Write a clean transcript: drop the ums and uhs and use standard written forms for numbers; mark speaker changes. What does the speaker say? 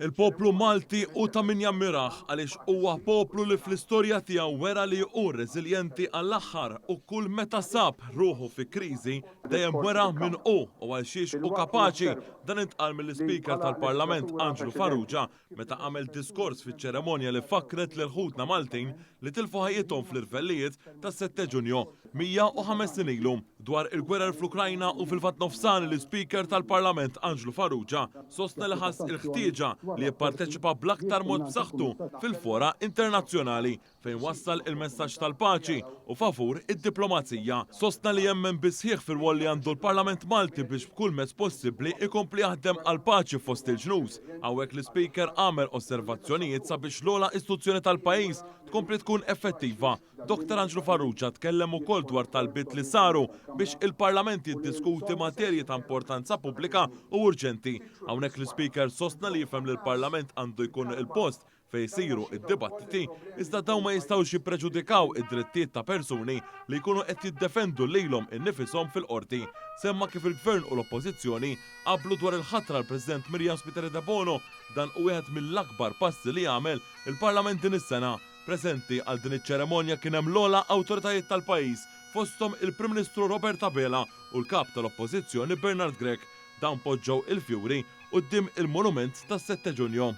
Speaker 1: Il-poplu Malti u ta' min jammiraħ għaliex huwa poplu li fl-istorja tiegħu wera li hu reżiljenti għall-aħħar u kull meta sab ruħu fi kriżi dejjem wera min hu għal xiex u kapaċi. Dan intqal mill-Speaker tal-Parlament Anġlu Farrugia meta għamel diskors fiċ-ċeremonja li fakret lil ħutna Maltin li tilfu ħajjithom fl-irvellijiet tas-7 Ġunju 105 sin ilu. Dwar il-gwerer fl-Ukrajna u fil-fatt nofsani l-Speaker tal-Parlament Anġlu Farrugia sostna li ħass il-ħtieġa li jipparteċipa bl-aktar mod b'saħħtu fil-fora internazzjonali fejn wassal il-messaġġ tal-paċi u favur id-diplomazija. Sostna li jemmen bisħieħ fil-wol li għandu l-Parlament Malti biex b'kull mezz possibbli ikompli jaħdem għal paċi fost il-ġnus. Hawnhekk l-Speaker għamel osservazzjonijiet sabiex l-ogħla istituzzjoni tal-pajjiż tkompli tkun effettiva. Dr. Anġlu Farrugia tkellem ukoll dwar talbiet li saru biex il-Parlament jiddiskuti materji ta' importanza pubblika u urġenti. Hawnhekk l-Speaker sostna li jifhem li l-Parlament għandu jkun il-post fejn isiru id-dibattiti iżda dawn ma jistgħux jippreġudikaw id-drittijiet ta' persuni li jkunu qed jiddefendu lilhom innifisom fil-qorti. Semma kif il-Gvern u l-Oppożizzjoni qablu dwar il-ħatra l-President Miriam Spiteri de Bono dan u wieħed mill-akbar passi li jagħmel il-Parlament din is-sena. Preżenti għal din iċ-ċeremonja kien hemm l-ogħla awtoritajiet tal-pajjiż fosthom il-Prim Ministru Robert Abela u l-kap tal-Oppożizzjoni Bernard Grech. Dawn poġġew il-fjuri quddiem il-monument tas-7 Ġunju.